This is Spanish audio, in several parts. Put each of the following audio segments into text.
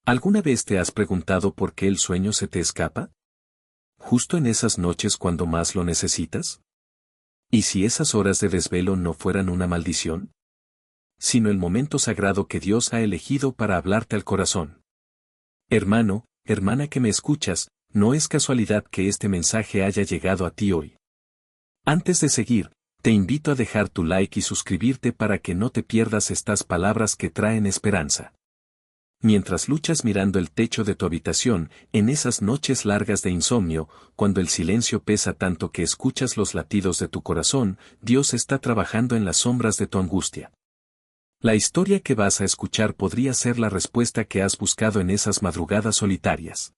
¿Alguna vez te has preguntado por qué el sueño se te escapa? ¿Justo en esas noches cuando más lo necesitas? ¿Y si esas horas de desvelo no fueran una maldición? Sino el momento sagrado que Dios ha elegido para hablarte al corazón. Hermano, hermana que me escuchas, no es casualidad que este mensaje haya llegado a ti hoy. Antes de seguir, te invito a dejar tu like y suscribirte para que no te pierdas estas palabras que traen esperanza. Mientras luchas mirando el techo de tu habitación, en esas noches largas de insomnio, cuando el silencio pesa tanto que escuchas los latidos de tu corazón, Dios está trabajando en las sombras de tu angustia. La historia que vas a escuchar podría ser la respuesta que has buscado en esas madrugadas solitarias.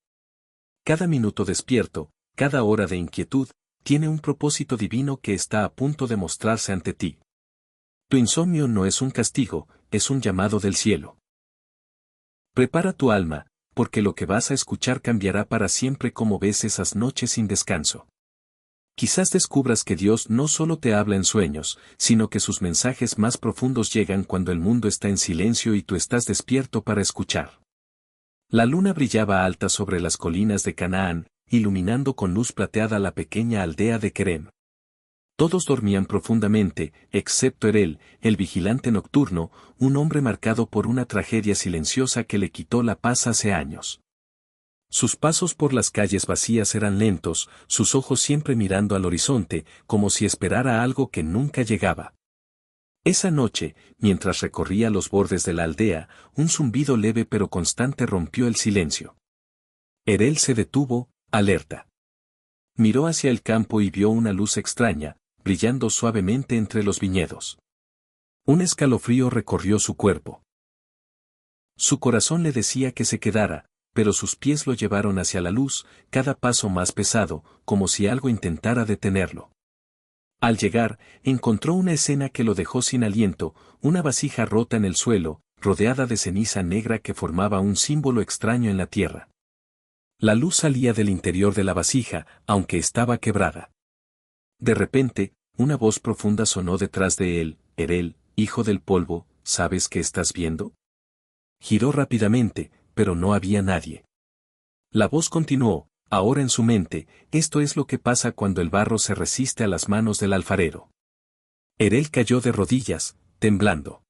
Cada minuto despierto, cada hora de inquietud, tiene un propósito divino que está a punto de mostrarse ante ti. Tu insomnio no es un castigo, es un llamado del cielo. Prepara tu alma, porque lo que vas a escuchar cambiará para siempre cómo ves esas noches sin descanso. Quizás descubras que Dios no solo te habla en sueños, sino que sus mensajes más profundos llegan cuando el mundo está en silencio y tú estás despierto para escuchar. La luna brillaba alta sobre las colinas de Canaán, iluminando con luz plateada la pequeña aldea de Kerem. Todos dormían profundamente, excepto Erel, el vigilante nocturno, un hombre marcado por una tragedia silenciosa que le quitó la paz hace años. Sus pasos por las calles vacías eran lentos, sus ojos siempre mirando al horizonte, como si esperara algo que nunca llegaba. Esa noche, mientras recorría los bordes de la aldea, un zumbido leve pero constante rompió el silencio. Erel se detuvo, alerta. Miró hacia el campo y vio una luz extraña, brillando suavemente entre los viñedos. Un escalofrío recorrió su cuerpo. Su corazón le decía que se quedara, pero sus pies lo llevaron hacia la luz, cada paso más pesado, como si algo intentara detenerlo. Al llegar, encontró una escena que lo dejó sin aliento, una vasija rota en el suelo, rodeada de ceniza negra que formaba un símbolo extraño en la tierra. La luz salía del interior de la vasija, aunque estaba quebrada. De repente, una voz profunda sonó detrás de él: Erel, hijo del polvo, ¿sabes qué estás viendo? Giró rápidamente, pero no había nadie. La voz continuó, ahora en su mente: esto es lo que pasa cuando el barro se resiste a las manos del alfarero. Erel cayó de rodillas, temblando.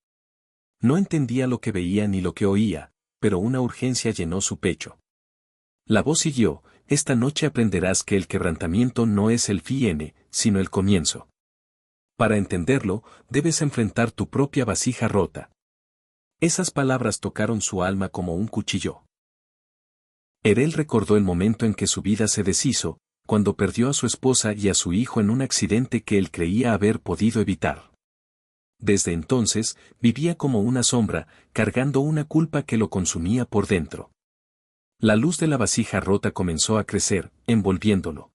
No entendía lo que veía ni lo que oía, pero una urgencia llenó su pecho. La voz siguió: esta noche aprenderás que el quebrantamiento no es el fin, sino el comienzo. Para entenderlo, debes enfrentar tu propia vasija rota. Esas palabras tocaron su alma como un cuchillo. Erel recordó el momento en que su vida se deshizo, cuando perdió a su esposa y a su hijo en un accidente que él creía haber podido evitar. Desde entonces, vivía como una sombra, cargando una culpa que lo consumía por dentro. La luz de la vasija rota comenzó a crecer, envolviéndolo.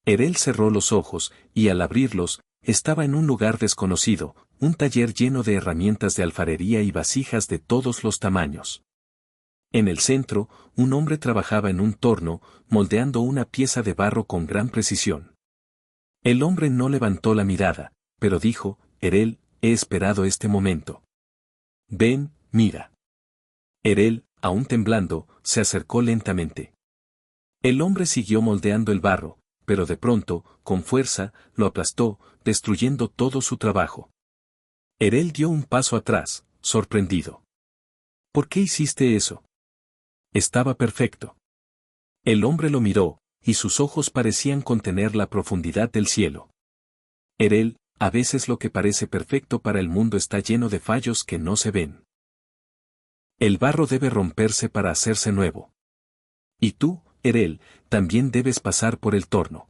Erel cerró los ojos, y al abrirlos, estaba en un lugar desconocido, un taller lleno de herramientas de alfarería y vasijas de todos los tamaños. En el centro, un hombre trabajaba en un torno, moldeando una pieza de barro con gran precisión. El hombre no levantó la mirada, pero dijo: Erel, he esperado este momento. Ven, mira. Erel, aún temblando, se acercó lentamente. El hombre siguió moldeando el barro, pero de pronto, con fuerza, lo aplastó, destruyendo todo su trabajo. Erel dio un paso atrás, sorprendido. ¿Por qué hiciste eso? Estaba perfecto. El hombre lo miró, y sus ojos parecían contener la profundidad del cielo. Erel, a veces lo que parece perfecto para el mundo está lleno de fallos que no se ven. El barro debe romperse para hacerse nuevo. Y tú, Erel, también debes pasar por el torno.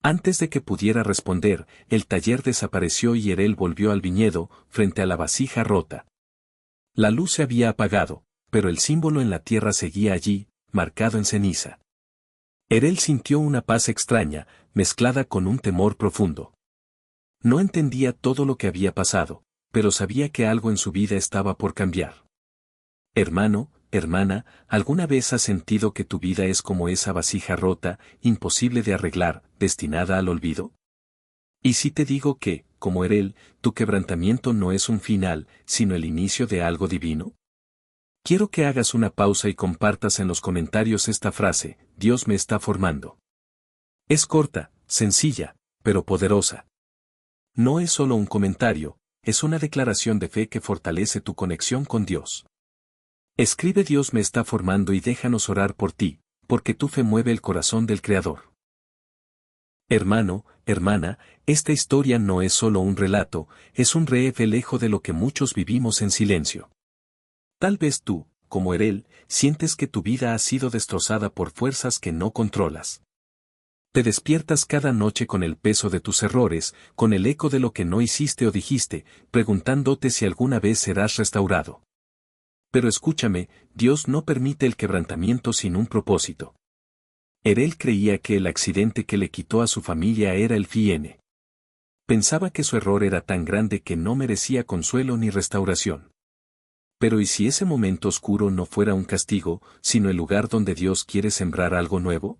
Antes de que pudiera responder, el taller desapareció y Erel volvió al viñedo, frente a la vasija rota. La luz se había apagado, pero el símbolo en la tierra seguía allí, marcado en ceniza. Erel sintió una paz extraña, mezclada con un temor profundo. No entendía todo lo que había pasado, pero sabía que algo en su vida estaba por cambiar. Hermano, hermana, ¿alguna vez has sentido que tu vida es como esa vasija rota, imposible de arreglar, destinada al olvido? ¿Y si te digo que, como Erel, tu quebrantamiento no es un final, sino el inicio de algo divino? Quiero que hagas una pausa y compartas en los comentarios esta frase: Dios me está formando. Es corta, sencilla, pero poderosa. No es solo un comentario, es una declaración de fe que fortalece tu conexión con Dios. Escribe: Dios me está formando y déjanos orar por ti, porque tu fe mueve el corazón del Creador. Hermano, hermana, esta historia no es solo un relato, es un reflejo de lo que muchos vivimos en silencio. Tal vez tú, como Erel, sientes que tu vida ha sido destrozada por fuerzas que no controlas. Te despiertas cada noche con el peso de tus errores, con el eco de lo que no hiciste o dijiste, preguntándote si alguna vez serás restaurado. Pero escúchame, Dios no permite el quebrantamiento sin un propósito. Erel creía que el accidente que le quitó a su familia era el fin. Pensaba que su error era tan grande que no merecía consuelo ni restauración. Pero ¿y si ese momento oscuro no fuera un castigo, sino el lugar donde Dios quiere sembrar algo nuevo?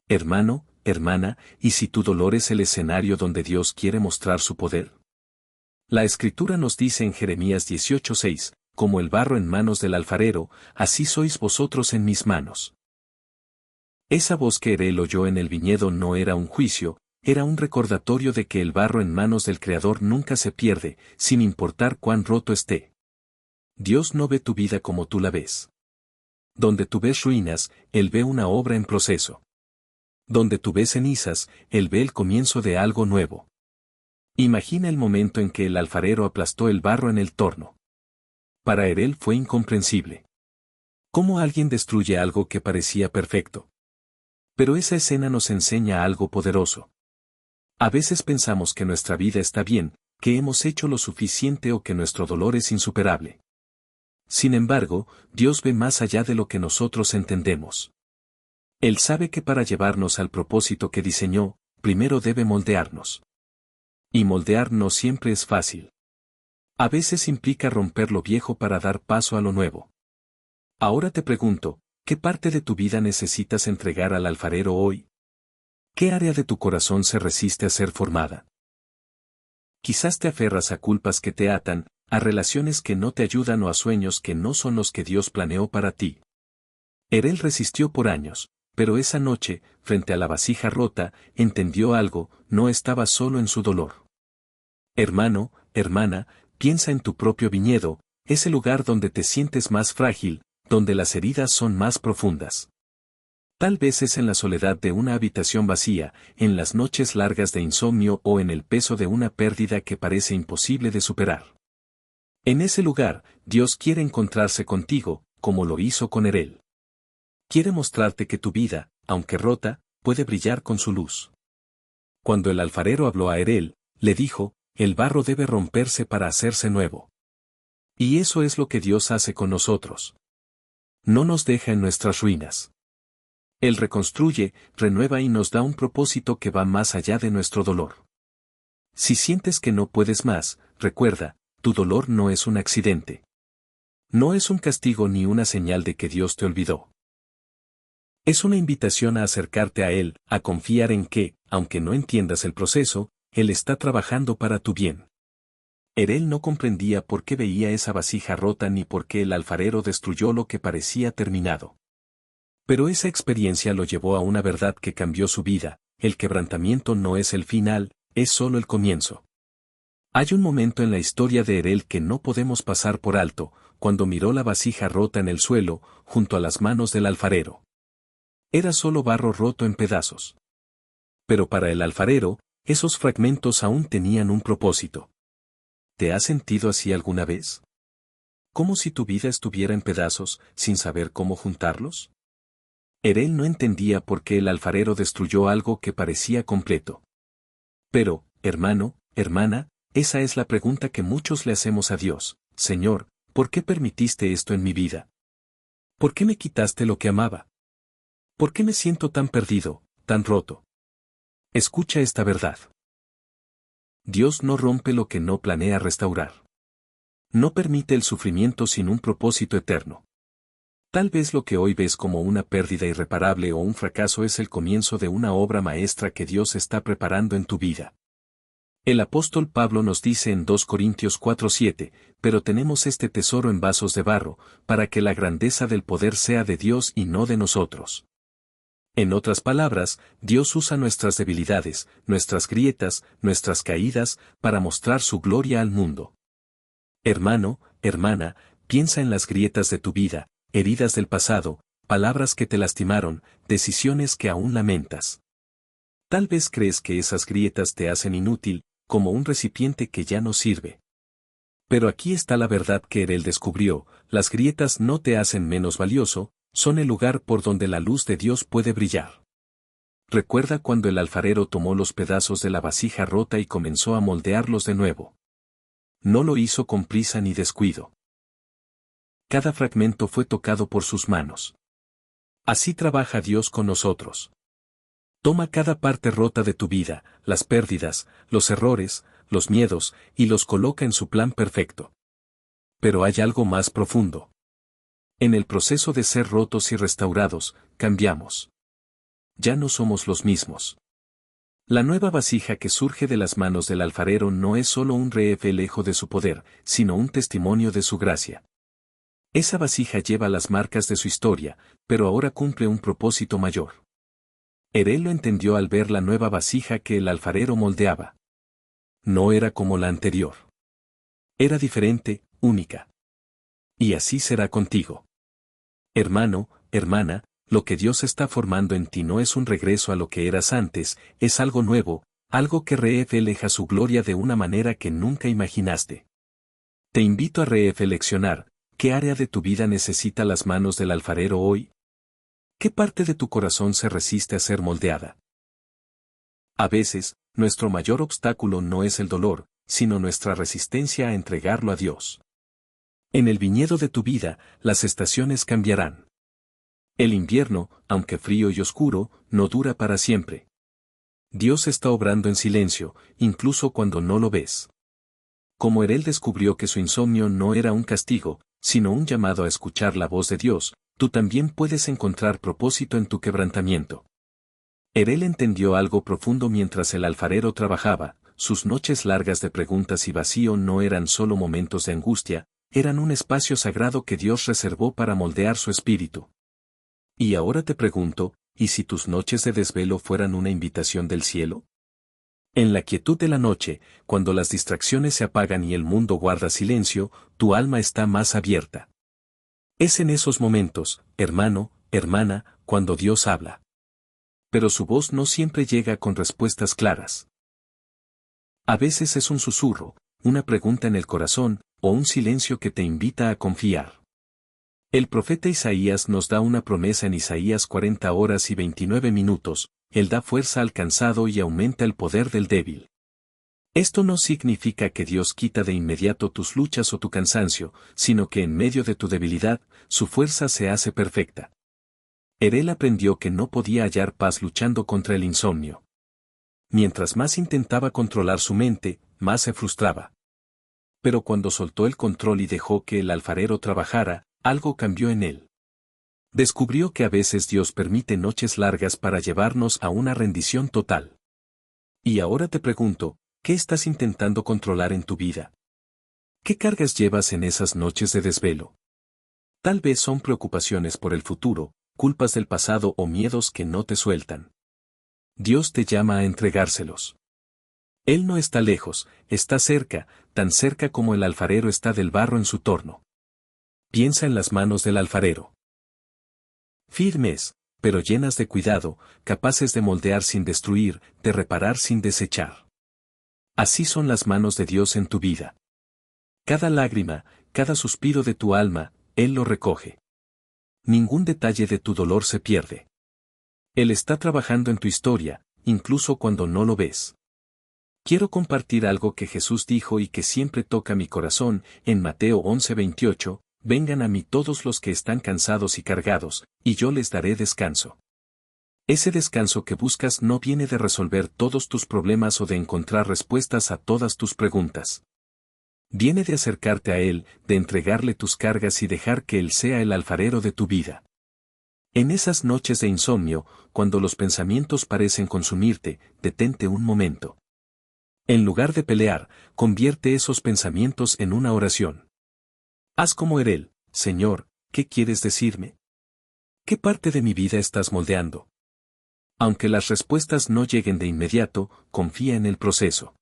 Hermano, hermana, ¿y si tu dolor es el escenario donde Dios quiere mostrar su poder? La Escritura nos dice en Jeremías 18:6, como el barro en manos del alfarero, así sois vosotros en mis manos. Esa voz que Erel oyó en el viñedo no era un juicio, era un recordatorio de que el barro en manos del Creador nunca se pierde, sin importar cuán roto esté. Dios no ve tu vida como tú la ves. Donde tú ves ruinas, Él ve una obra en proceso. Donde tú ves cenizas, Él ve el comienzo de algo nuevo. Imagina el momento en que el alfarero aplastó el barro en el torno. Para Erel fue incomprensible. ¿Cómo alguien destruye algo que parecía perfecto? Pero esa escena nos enseña algo poderoso. A veces pensamos que nuestra vida está bien, que hemos hecho lo suficiente o que nuestro dolor es insuperable. Sin embargo, Dios ve más allá de lo que nosotros entendemos. Él sabe que para llevarnos al propósito que diseñó, primero debe moldearnos. Y moldear no siempre es fácil. A veces implica romper lo viejo para dar paso a lo nuevo. Ahora te pregunto, ¿qué parte de tu vida necesitas entregar al alfarero hoy? ¿Qué área de tu corazón se resiste a ser formada? Quizás te aferras a culpas que te atan, a relaciones que no te ayudan o a sueños que no son los que Dios planeó para ti. Erel resistió por años, pero esa noche, frente a la vasija rota, entendió algo: no estaba solo en su dolor. Hermano, hermana, piensa en tu propio viñedo, ese lugar donde te sientes más frágil, donde las heridas son más profundas. Tal vez es en la soledad de una habitación vacía, en las noches largas de insomnio o en el peso de una pérdida que parece imposible de superar. En ese lugar, Dios quiere encontrarse contigo, como lo hizo con Erel. Quiere mostrarte que tu vida, aunque rota, puede brillar con su luz. Cuando el alfarero habló a Erel, le dijo: el barro debe romperse para hacerse nuevo. Y eso es lo que Dios hace con nosotros. No nos deja en nuestras ruinas. Él reconstruye, renueva y nos da un propósito que va más allá de nuestro dolor. Si sientes que no puedes más, recuerda, tu dolor no es un accidente. No es un castigo ni una señal de que Dios te olvidó. Es una invitación a acercarte a Él, a confiar en que, aunque no entiendas el proceso, Él está trabajando para tu bien. Erel no comprendía por qué veía esa vasija rota ni por qué el alfarero destruyó lo que parecía terminado. Pero esa experiencia lo llevó a una verdad que cambió su vida: el quebrantamiento no es el final, es solo el comienzo. Hay un momento en la historia de Erel que no podemos pasar por alto, cuando miró la vasija rota en el suelo, junto a las manos del alfarero. Era solo barro roto en pedazos. Pero para el alfarero, esos fragmentos aún tenían un propósito. ¿Te has sentido así alguna vez? ¿Como si tu vida estuviera en pedazos, sin saber cómo juntarlos? Erel no entendía por qué el alfarero destruyó algo que parecía completo. Pero, hermano, hermana, esa es la pregunta que muchos le hacemos a Dios: Señor, ¿por qué permitiste esto en mi vida? ¿Por qué me quitaste lo que amaba? ¿Por qué me siento tan perdido, tan roto? Escucha esta verdad. Dios no rompe lo que no planea restaurar. No permite el sufrimiento sin un propósito eterno. Tal vez lo que hoy ves como una pérdida irreparable o un fracaso es el comienzo de una obra maestra que Dios está preparando en tu vida. El apóstol Pablo nos dice en 2 Corintios 4:7, pero tenemos este tesoro en vasos de barro, para que la grandeza del poder sea de Dios y no de nosotros. En otras palabras, Dios usa nuestras debilidades, nuestras grietas, nuestras caídas, para mostrar su gloria al mundo. Hermano, hermana, piensa en las grietas de tu vida, heridas del pasado, palabras que te lastimaron, decisiones que aún lamentas. Tal vez crees que esas grietas te hacen inútil, como un recipiente que ya no sirve. Pero aquí está la verdad que él descubrió: las grietas no te hacen menos valioso, son el lugar por donde la luz de Dios puede brillar. Recuerda cuando el alfarero tomó los pedazos de la vasija rota y comenzó a moldearlos de nuevo. No lo hizo con prisa ni descuido. Cada fragmento fue tocado por sus manos. Así trabaja Dios con nosotros. Toma cada parte rota de tu vida, las pérdidas, los errores, los miedos, y los coloca en su plan perfecto. Pero hay algo más profundo. En el proceso de ser rotos y restaurados, cambiamos. Ya no somos los mismos. La nueva vasija que surge de las manos del alfarero no es solo un reflejo de su poder, sino un testimonio de su gracia. Esa vasija lleva las marcas de su historia, pero ahora cumple un propósito mayor. Él lo entendió al ver la nueva vasija que el alfarero moldeaba. No era como la anterior. Era diferente, única. Y así será contigo. Hermano, hermana, lo que Dios está formando en ti no es un regreso a lo que eras antes, es algo nuevo, algo que refleja su gloria de una manera que nunca imaginaste. Te invito a reflexionar: ¿qué área de tu vida necesita las manos del alfarero hoy? ¿Qué parte de tu corazón se resiste a ser moldeada? A veces, nuestro mayor obstáculo no es el dolor, sino nuestra resistencia a entregarlo a Dios. En el viñedo de tu vida, las estaciones cambiarán. El invierno, aunque frío y oscuro, no dura para siempre. Dios está obrando en silencio, incluso cuando no lo ves. Como él descubrió que su insomnio no era un castigo, sino un llamado a escuchar la voz de Dios, tú también puedes encontrar propósito en tu quebrantamiento. Él entendió algo profundo mientras el alfarero trabajaba: sus noches largas de preguntas y vacío no eran solo momentos de angustia, eran un espacio sagrado que Dios reservó para moldear su espíritu. Y ahora te pregunto, ¿y si tus noches de desvelo fueran una invitación del cielo? En la quietud de la noche, cuando las distracciones se apagan y el mundo guarda silencio, tu alma está más abierta. Es en esos momentos, hermano, hermana, cuando Dios habla. Pero su voz no siempre llega con respuestas claras. A veces es un susurro, una pregunta en el corazón, o un silencio que te invita a confiar. El profeta Isaías nos da una promesa en Isaías 40 horas y 29 minutos, Él da fuerza al cansado y aumenta el poder del débil. Esto no significa que Dios quita de inmediato tus luchas o tu cansancio, sino que en medio de tu debilidad, su fuerza se hace perfecta. Él aprendió que no podía hallar paz luchando contra el insomnio. Mientras más intentaba controlar su mente, más se frustraba. Pero cuando soltó el control y dejó que el alfarero trabajara, algo cambió en él. Descubrió que a veces Dios permite noches largas para llevarnos a una rendición total. Y ahora te pregunto, ¿qué estás intentando controlar en tu vida? ¿Qué cargas llevas en esas noches de desvelo? Tal vez son preocupaciones por el futuro, culpas del pasado o miedos que no te sueltan. Dios te llama a entregárselos. Él no está lejos, está cerca, tan cerca como el alfarero está del barro en su torno. Piensa en las manos del alfarero. Firmes, pero llenas de cuidado, capaces de moldear sin destruir, de reparar sin desechar. Así son las manos de Dios en tu vida. Cada lágrima, cada suspiro de tu alma, Él lo recoge. Ningún detalle de tu dolor se pierde. Él está trabajando en tu historia, incluso cuando no lo ves. Quiero compartir algo que Jesús dijo y que siempre toca mi corazón, en Mateo 11:28, vengan a mí todos los que están cansados y cargados, y yo les daré descanso. Ese descanso que buscas no viene de resolver todos tus problemas o de encontrar respuestas a todas tus preguntas. Viene de acercarte a Él, de entregarle tus cargas y dejar que Él sea el alfarero de tu vida. En esas noches de insomnio, cuando los pensamientos parecen consumirte, detente un momento. En lugar de pelear, convierte esos pensamientos en una oración. Haz como Erel: Señor, ¿qué quieres decirme? ¿Qué parte de mi vida estás moldeando? Aunque las respuestas no lleguen de inmediato, confía en el proceso.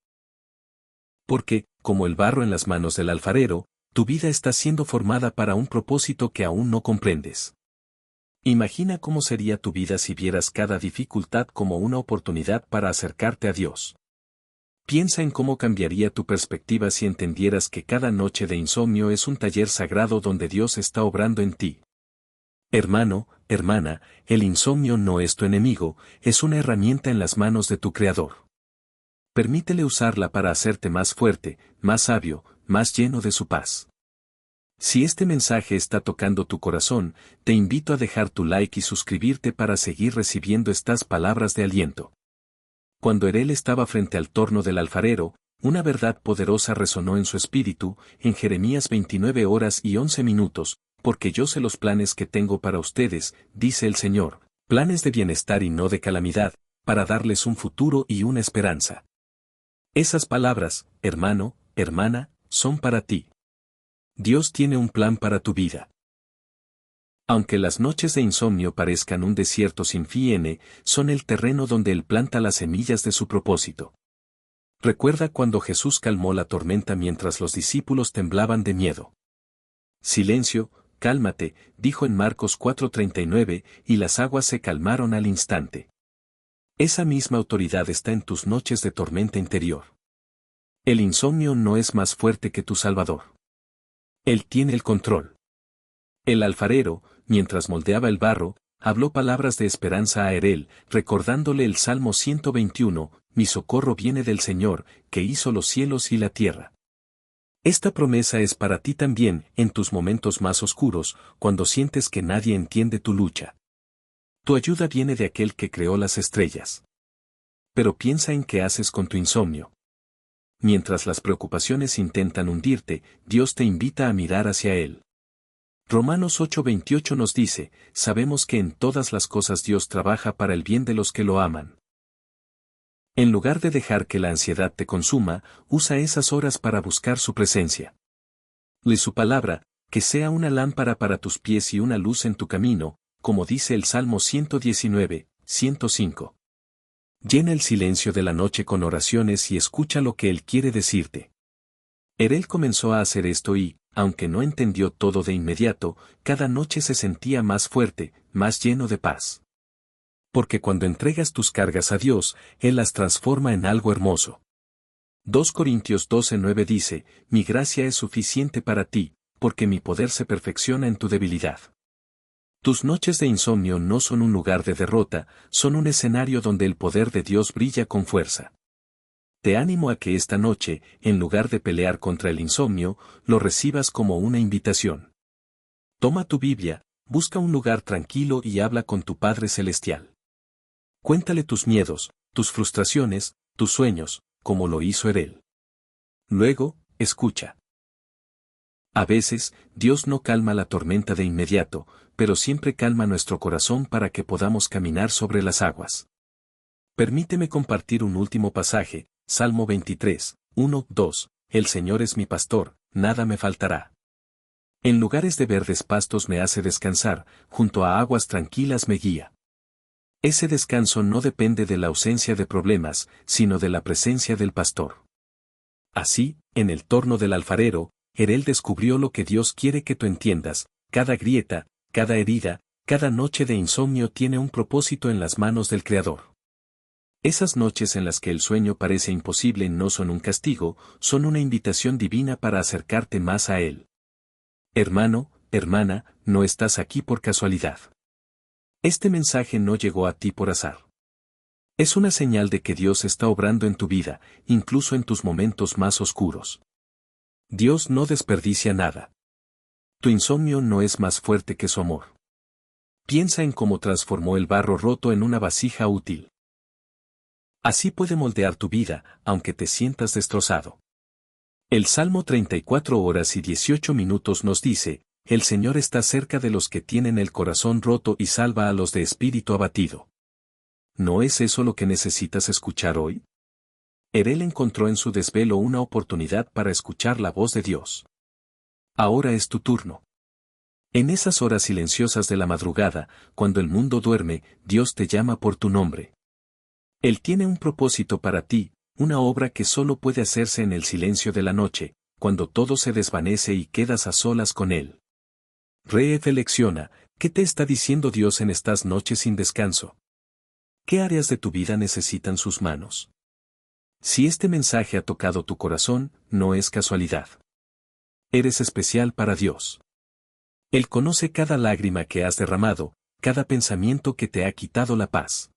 Porque, como el barro en las manos del alfarero, tu vida está siendo formada para un propósito que aún no comprendes. Imagina cómo sería tu vida si vieras cada dificultad como una oportunidad para acercarte a Dios. Piensa en cómo cambiaría tu perspectiva si entendieras que cada noche de insomnio es un taller sagrado donde Dios está obrando en ti. Hermano, hermana, el insomnio no es tu enemigo, es una herramienta en las manos de tu Creador. Permítele usarla para hacerte más fuerte, más sabio, más lleno de su paz. Si este mensaje está tocando tu corazón, te invito a dejar tu like y suscribirte para seguir recibiendo estas palabras de aliento. Cuando Erel estaba frente al torno del alfarero, una verdad poderosa resonó en su espíritu, en Jeremías 29:11, porque yo sé los planes que tengo para ustedes, dice el Señor, planes de bienestar y no de calamidad, para darles un futuro y una esperanza. Esas palabras, hermano, hermana, son para ti. Dios tiene un plan para tu vida. Aunque las noches de insomnio parezcan un desierto sin fin, son el terreno donde Él planta las semillas de su propósito. Recuerda cuando Jesús calmó la tormenta mientras los discípulos temblaban de miedo. Silencio, cálmate, dijo en Marcos 4:39, y las aguas se calmaron al instante. Esa misma autoridad está en tus noches de tormenta interior. El insomnio no es más fuerte que tu Salvador. Él tiene el control. El alfarero, mientras moldeaba el barro, habló palabras de esperanza a Erel, recordándole el Salmo 121, mi socorro viene del Señor, que hizo los cielos y la tierra. Esta promesa es para ti también, en tus momentos más oscuros, cuando sientes que nadie entiende tu lucha. Tu ayuda viene de aquel que creó las estrellas. Pero piensa en qué haces con tu insomnio. Mientras las preocupaciones intentan hundirte, Dios te invita a mirar hacia Él. Romanos 8:28 nos dice, sabemos que en todas las cosas Dios trabaja para el bien de los que lo aman. En lugar de dejar que la ansiedad te consuma, usa esas horas para buscar su presencia. Lee su palabra, que sea una lámpara para tus pies y una luz en tu camino, como dice el Salmo 119:105. Llena el silencio de la noche con oraciones y escucha lo que Él quiere decirte. Erel comenzó a hacer esto y, aunque no entendió todo de inmediato, cada noche se sentía más fuerte, más lleno de paz. Porque cuando entregas tus cargas a Dios, Él las transforma en algo hermoso. 2 Corintios 12:9 dice, mi gracia es suficiente para ti, porque mi poder se perfecciona en tu debilidad. Tus noches de insomnio no son un lugar de derrota, son un escenario donde el poder de Dios brilla con fuerza. Te animo a que esta noche, en lugar de pelear contra el insomnio, lo recibas como una invitación. Toma tu Biblia, busca un lugar tranquilo y habla con tu Padre Celestial. Cuéntale tus miedos, tus frustraciones, tus sueños, como lo hizo Erel. Luego, escucha. A veces, Dios no calma la tormenta de inmediato, pero siempre calma nuestro corazón para que podamos caminar sobre las aguas. Permíteme compartir un último pasaje, Salmo 23:1-2, el Señor es mi pastor, nada me faltará. En lugares de verdes pastos me hace descansar, junto a aguas tranquilas me guía. Ese descanso no depende de la ausencia de problemas, sino de la presencia del pastor. Así, en el torno del alfarero, Erel descubrió lo que Dios quiere que tú entiendas, cada grieta, cada herida, cada noche de insomnio tiene un propósito en las manos del Creador. Esas noches en las que el sueño parece imposible no son un castigo, son una invitación divina para acercarte más a Él. Hermano, hermana, no estás aquí por casualidad. Este mensaje no llegó a ti por azar. Es una señal de que Dios está obrando en tu vida, incluso en tus momentos más oscuros. Dios no desperdicia nada. Tu insomnio no es más fuerte que su amor. Piensa en cómo transformó el barro roto en una vasija útil. Así puede moldear tu vida, aunque te sientas destrozado. El Salmo 34:18 nos dice, el Señor está cerca de los que tienen el corazón roto y salva a los de espíritu abatido. ¿No es eso lo que necesitas escuchar hoy? Él encontró en su desvelo una oportunidad para escuchar la voz de Dios. Ahora es tu turno. En esas horas silenciosas de la madrugada, cuando el mundo duerme, Dios te llama por tu nombre. Él tiene un propósito para ti, una obra que solo puede hacerse en el silencio de la noche, cuando todo se desvanece y quedas a solas con Él. Reflexiona, ¿qué te está diciendo Dios en estas noches sin descanso? ¿Qué áreas de tu vida necesitan sus manos? Si este mensaje ha tocado tu corazón, no es casualidad. Eres especial para Dios. Él conoce cada lágrima que has derramado, cada pensamiento que te ha quitado la paz.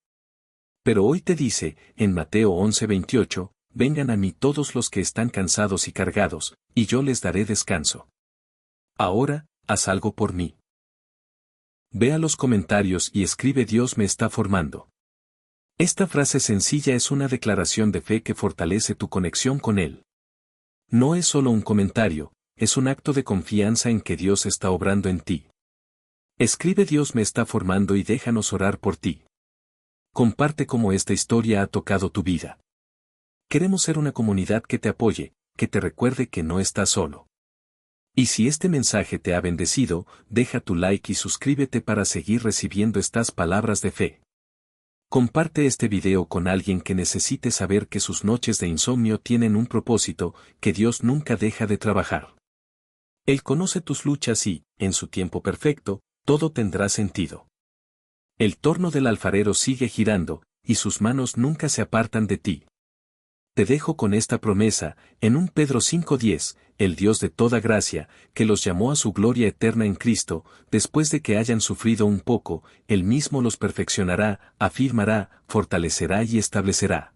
Pero hoy te dice, en Mateo 11:28, vengan a mí todos los que están cansados y cargados, y yo les daré descanso. Ahora, haz algo por mí. Ve a los comentarios y escribe Dios me está formando. Esta frase sencilla es una declaración de fe que fortalece tu conexión con Él. No es solo un comentario, es un acto de confianza en que Dios está obrando en ti. Escribe Dios me está formando y déjanos orar por ti. Comparte cómo esta historia ha tocado tu vida. Queremos ser una comunidad que te apoye, que te recuerde que no estás solo. Y si este mensaje te ha bendecido, deja tu like y suscríbete para seguir recibiendo estas palabras de fe. Comparte este video con alguien que necesite saber que sus noches de insomnio tienen un propósito, que Dios nunca deja de trabajar. Él conoce tus luchas y, en su tiempo perfecto, todo tendrá sentido. El torno del alfarero sigue girando, y sus manos nunca se apartan de ti. Te dejo con esta promesa, en 1 Pedro 5:10, el Dios de toda gracia, que los llamó a su gloria eterna en Cristo, después de que hayan sufrido un poco, Él mismo los perfeccionará, afirmará, fortalecerá y establecerá.